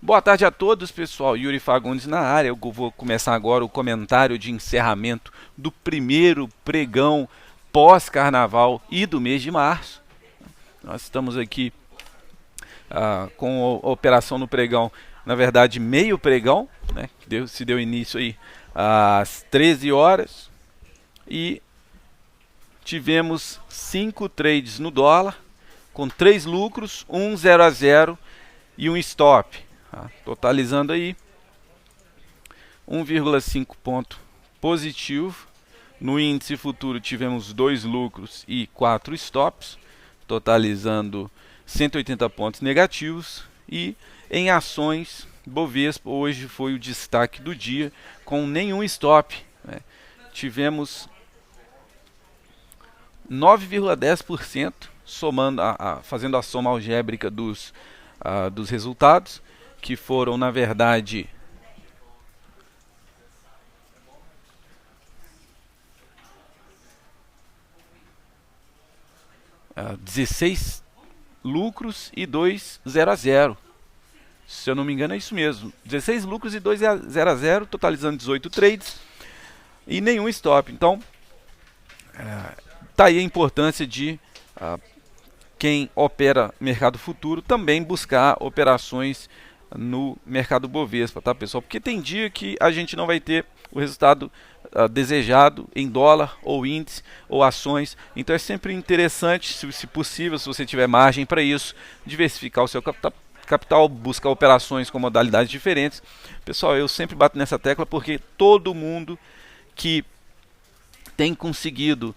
Boa tarde a todos, pessoal. Yuri Fagundes na área. Eu vou começar agora o comentário de encerramento do primeiro pregão pós-carnaval e do mês de março. Nós estamos aqui com a operação no pregão, na verdade meio pregão, né, que se deu início aí às 13 horas e tivemos 5 trades no dólar, com 3 lucros, um 0 a 0 e um stop, totalizando aí 1,5 ponto positivo. No índice futuro tivemos 2 lucros e 4 stops, totalizando 180 pontos negativos. E em ações, Bovespa hoje foi o destaque do dia, com nenhum stop, né? Tivemos 9,10% somando, fazendo a soma algébrica dos resultados, que foram, na verdade, uh, 16 lucros e 2 0 a 0. Se eu não me engano é isso mesmo, 16 lucros e 2 0 a 0, totalizando 18 trades e nenhum stop. Então, tá aí a importância de quem opera mercado futuro também buscar operações no mercado Bovespa, tá, pessoal? Porque tem dia que a gente não vai ter o resultado desejado em dólar ou índice ou ações. Então é sempre interessante, se possível, se você tiver margem para isso, diversificar o seu capital, buscar operações com modalidades diferentes. Pessoal, eu sempre bato nessa tecla porque todo mundo que tem conseguido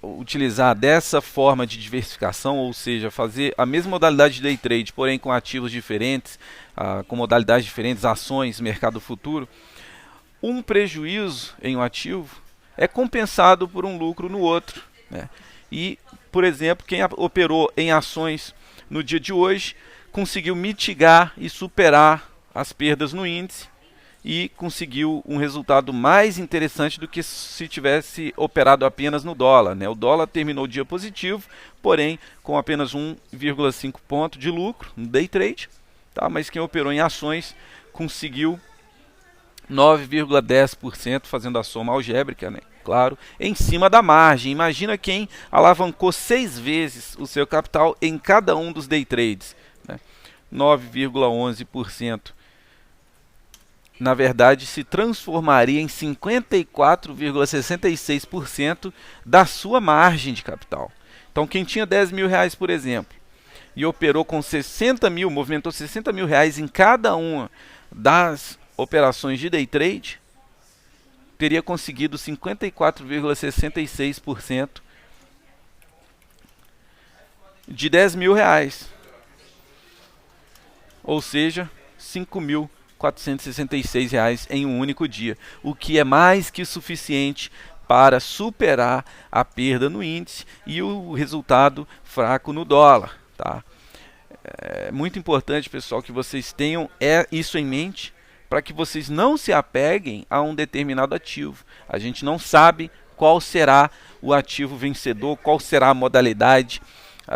utilizar dessa forma de diversificação, ou seja, fazer a mesma modalidade de day trade, porém com ativos diferentes, com modalidades diferentes, ações, mercado futuro, um prejuízo em um ativo é compensado por um lucro no outro, né? E, por exemplo, quem operou em ações no dia de hoje conseguiu mitigar e superar as perdas no índice e conseguiu um resultado mais interessante do que se tivesse operado apenas no dólar, né? O dólar terminou o dia positivo, porém com apenas 1,5 ponto de lucro no day trade, tá? Mas quem operou em ações conseguiu 9,10%, fazendo a soma algébrica, né? Claro, em cima da margem. Imagina quem alavancou 6 vezes o seu capital em cada um dos day trades, né? 9,11%. Na verdade, se transformaria em 54,66% da sua margem de capital. Então, quem tinha 10 mil reais, por exemplo, e operou com 60 mil, movimentou 60 mil reais em cada uma das operações de day trade, teria conseguido 54,66% de 10 mil reais. Ou seja, 5.466 reais em um único dia, o que é mais que suficiente para superar a perda no índice e o resultado fraco no dólar, tá? É muito importante, pessoal, que vocês tenham isso em mente, para que vocês não se apeguem a um determinado ativo. A gente não sabe qual será o ativo vencedor, qual será a modalidade,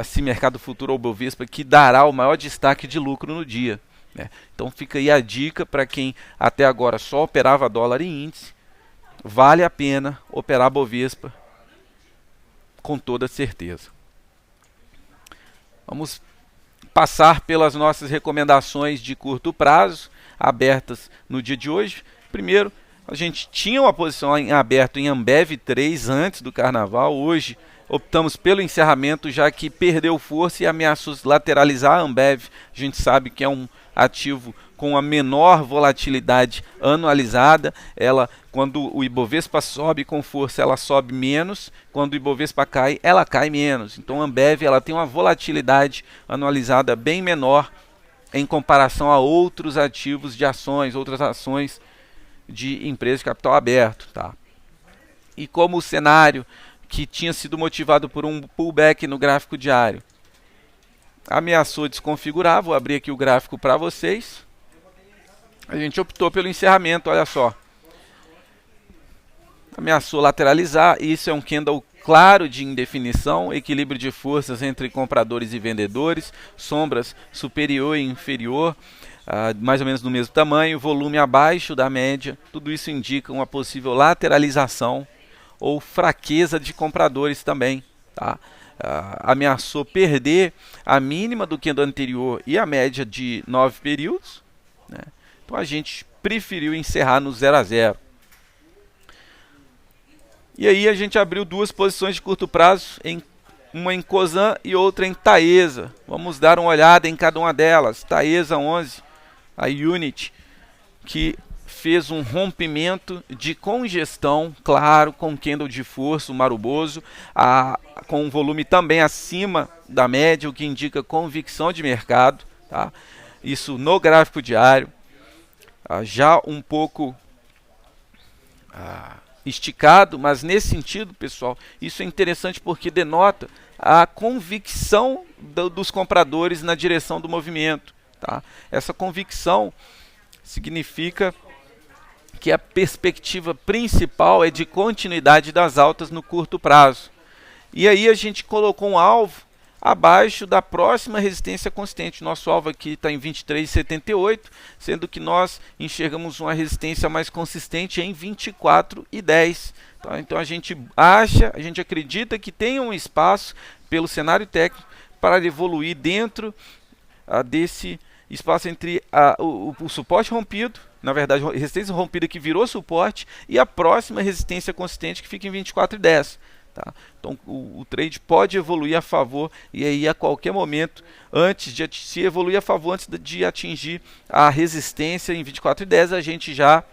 se mercado futuro ou Bovespa, que dará o maior destaque de lucro no dia, né? Então fica aí a dica para quem até agora só operava dólar e índice. Vale a pena operar Bovespa com toda certeza. Vamos passar pelas nossas recomendações de curto prazo abertas no dia de hoje. Primeiro, a gente tinha uma posição em aberto em Ambev 3 antes do carnaval. Hoje optamos pelo encerramento, já que perdeu força e ameaçou lateralizar a Ambev. A gente sabe que é um ativo com a menor volatilidade anualizada. Ela, quando o Ibovespa sobe com força, ela sobe menos. Quando o Ibovespa cai, ela cai menos. Então a Ambev ela tem uma volatilidade anualizada bem menor em comparação a outros ativos de ações, outras ações de empresas de capital aberto, tá? E como o cenário que tinha sido motivado por um pullback no gráfico diário ameaçou desconfigurar, vou abrir aqui o gráfico para vocês. A gente optou pelo encerramento, olha só. Ameaçou lateralizar, isso é um candle claro de indefinição, equilíbrio de forças entre compradores e vendedores, sombras superior e inferior. mais ou menos do mesmo tamanho, volume abaixo da média, tudo isso indica uma possível lateralização ou fraqueza de compradores também, tá? Ameaçou perder a mínima do candle anterior e a média de 9 períodos, né? Então a gente preferiu encerrar no 0 a 0. E aí a gente abriu duas posições de curto prazo, uma em Cosan e outra em Taesa. Vamos dar uma olhada em cada uma delas. Taesa 11, a Unity, que fez um rompimento de congestão, claro, com candle de força, o maruboso, com um volume também acima da média, o que indica convicção de mercado, tá? Isso no gráfico diário, já um pouco esticado, mas nesse sentido, pessoal, isso é interessante porque denota a convicção dos compradores na direção do movimento, tá? Essa convicção significa que a perspectiva principal é de continuidade das altas no curto prazo. E aí a gente colocou um alvo abaixo da próxima resistência consistente. Nosso alvo aqui está em 23,78, sendo que nós enxergamos uma resistência mais consistente em 24,10. Tá? Então a gente acredita que tem um espaço pelo cenário técnico para evoluir dentro desse espaço entre o suporte rompido, na verdade, resistência rompida que virou suporte, e a próxima resistência consistente que fica em 24,10. Tá? Então o trade pode evoluir a favor, e aí a qualquer momento, se evoluir a favor antes de atingir a resistência em 24,10, a gente já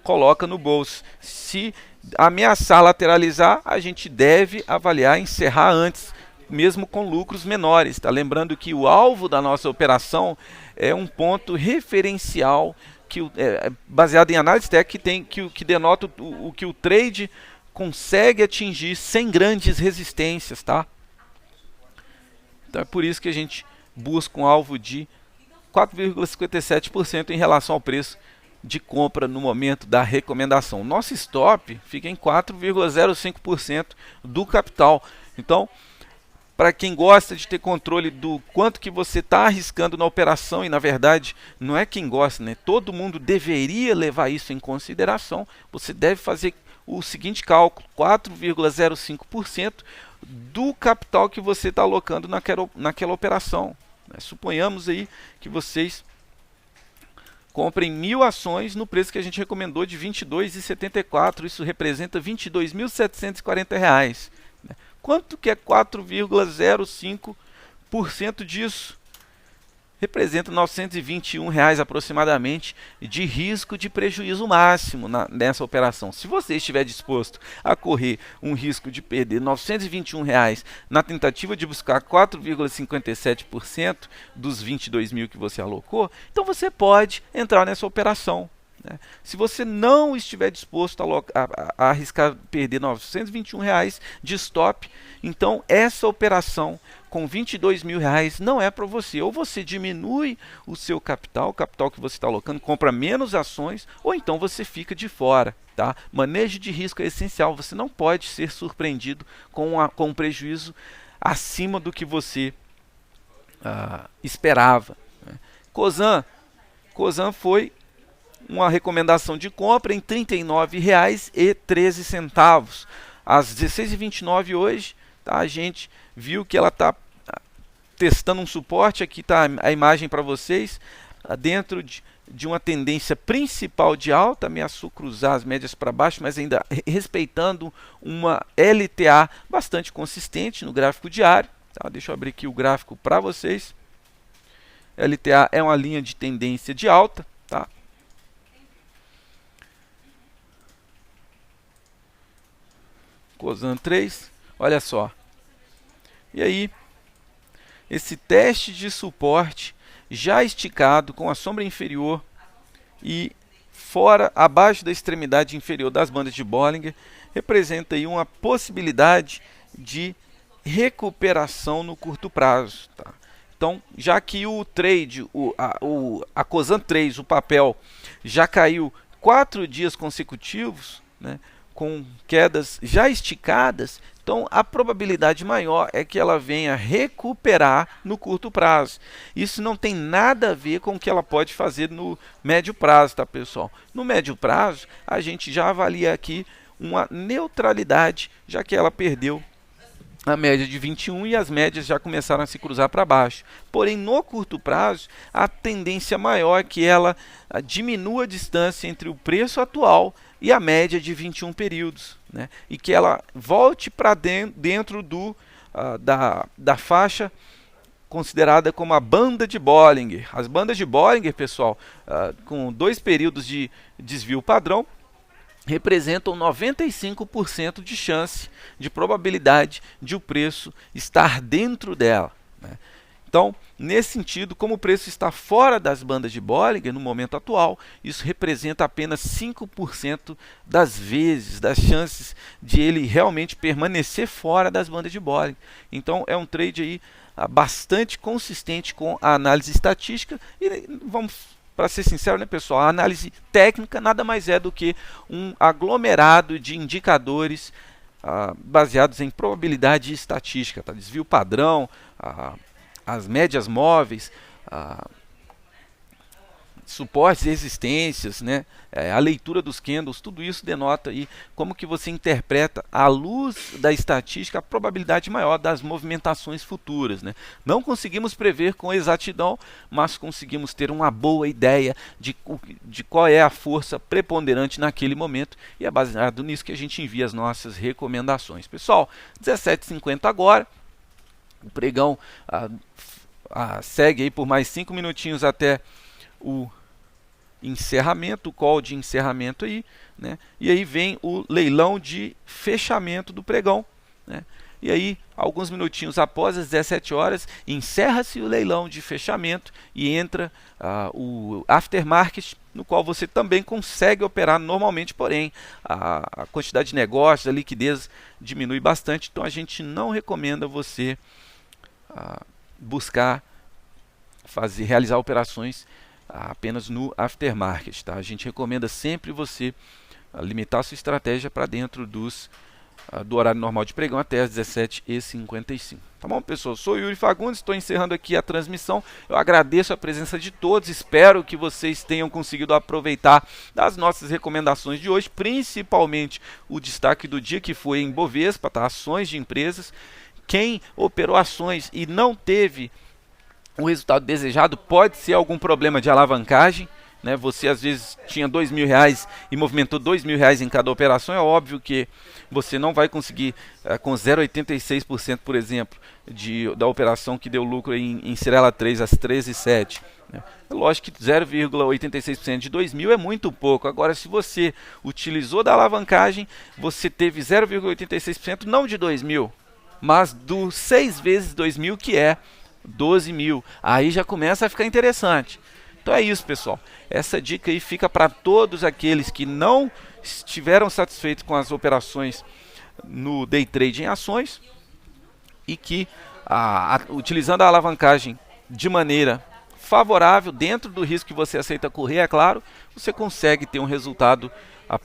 coloca no bolso. Se ameaçar lateralizar, a gente deve avaliar encerrar antes, mesmo com lucros menores. Tá? Lembrando que o alvo da nossa operação é um ponto referencial baseado em análise técnica que denota o que o trade consegue atingir sem grandes resistências, tá? Então é por isso que a gente busca um alvo de 4,57% em relação ao preço de compra no momento da recomendação. Nosso stop fica em 4,05% do capital. Então, para quem gosta de ter controle do quanto que você está arriscando na operação, e na verdade não é quem gosta, né? Todo mundo deveria levar isso em consideração. Você deve fazer o seguinte cálculo: 4,05% do capital que você está alocando naquela operação. Suponhamos aí que vocês comprem 1.000 ações no preço que a gente recomendou de R$ 22,74. Isso representa R$ 22.740. Quanto que é 4,05% disso? Representa R$ 921 aproximadamente de risco de prejuízo máximo nessa operação. Se você estiver disposto a correr um risco de perder R$ 921 na tentativa de buscar 4,57% dos 22 mil que você alocou, então você pode entrar nessa operação. Se você não estiver disposto a arriscar perder R$ 921 de stop, então essa operação com R$ 22 mil não é para você. Ou você diminui o seu capital, o capital que você está alocando, compra menos ações, ou então você fica de fora. Tá? Manejo de risco é essencial. Você não pode ser surpreendido com um prejuízo acima do que você esperava. Cosan foi uma recomendação de compra em R$ 39,13. Às 16h29 hoje, tá, a gente viu que ela está testando um suporte. Aqui está a imagem para vocês, dentro de uma tendência principal de alta. Ameaçou cruzar as médias para baixo, mas ainda respeitando uma LTA bastante consistente no gráfico diário. Tá, deixa eu abrir aqui o gráfico para vocês. LTA é uma linha de tendência de alta. Tá? Cosan 3, olha só. E aí, esse teste de suporte já esticado com a sombra inferior e abaixo da extremidade inferior das bandas de Bollinger, representa aí uma possibilidade de recuperação no curto prazo. Tá? Então, já que o trade, a Cosan 3, o papel, já caiu 4 dias consecutivos, né, com quedas já esticadas, então a probabilidade maior é que ela venha recuperar no curto prazo. Isso não tem nada a ver com o que ela pode fazer no médio prazo, tá, pessoal? No médio prazo, a gente já avalia aqui uma neutralidade, já que ela perdeu a média de 21 e as médias já começaram a se cruzar para baixo. Porém, no curto prazo, a tendência maior é que ela diminua a distância entre o preço atual e a média de 21 períodos, né? E que ela volte para dentro da faixa considerada como a banda de Bollinger. As bandas de Bollinger, pessoal, com 2 períodos de desvio padrão, representam 95% de chance, de probabilidade de o preço estar dentro dela, né? Então, nesse sentido, como o preço está fora das bandas de Bollinger no momento atual, isso representa apenas 5% das vezes, das chances de ele realmente permanecer fora das bandas de Bollinger. Então, é um trade aí bastante consistente com a análise estatística e para ser sincero, né, pessoal, a análise técnica nada mais é do que um aglomerado de indicadores baseados em probabilidade e estatística, tá? Desvio padrão, as médias móveis, suportes e resistências, né? A leitura dos candles, tudo isso denota aí como que você interpreta, à luz da estatística, a probabilidade maior das movimentações futuras, né? Não conseguimos prever com exatidão, mas conseguimos ter uma boa ideia de qual é a força preponderante naquele momento, e é baseado nisso que a gente envia as nossas recomendações. Pessoal, 17h50 agora, o pregão segue aí por mais 5 minutinhos até o encerramento, o call de encerramento aí, né? E aí vem o leilão de fechamento do pregão, né? E aí, alguns minutinhos após as 17 horas, encerra-se o leilão de fechamento e entra o aftermarket, no qual você também consegue operar normalmente, porém a quantidade de negócios, a liquidez diminui bastante, então a gente não recomenda você buscar realizar operações apenas no aftermarket, tá? A gente recomenda sempre você limitar a sua estratégia para dentro do horário normal de pregão até as 17h55. Tá bom, pessoal? Sou Yuri Fagundes, estou encerrando aqui a transmissão. Eu agradeço a presença de todos, espero que vocês tenham conseguido aproveitar das nossas recomendações de hoje, principalmente o destaque do dia, que foi em Bovespa, tá? Ações de empresas. Quem operou ações e não teve o resultado desejado, pode ser algum problema de alavancagem, né? Você às vezes tinha R$2.000 e movimentou R$2.000 em cada operação. É óbvio que você não vai conseguir com 0,86%, por exemplo, da operação que deu lucro em Cirela 3 às 13h07, né? É lógico que 0,86% de 2.000 é muito pouco. Agora, se você utilizou da alavancagem, você teve 0,86% não de 2.000, mas do 6 vezes 2.000, que é 12.000. Aí já começa a ficar interessante. Então é isso, pessoal. Essa dica aí fica para todos aqueles que não estiveram satisfeitos com as operações no day trade em ações e que, utilizando a alavancagem de maneira favorável, dentro do risco que você aceita correr, é claro, você consegue ter um resultado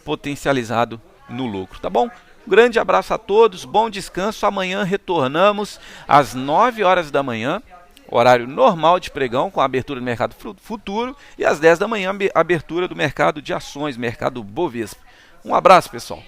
potencializado no lucro, tá bom? Um grande abraço a todos, bom descanso. Amanhã retornamos às 9 horas da manhã, horário normal de pregão, com a abertura do mercado futuro, e às 10 da manhã, abertura do mercado de ações, mercado Bovespa. Um abraço, pessoal.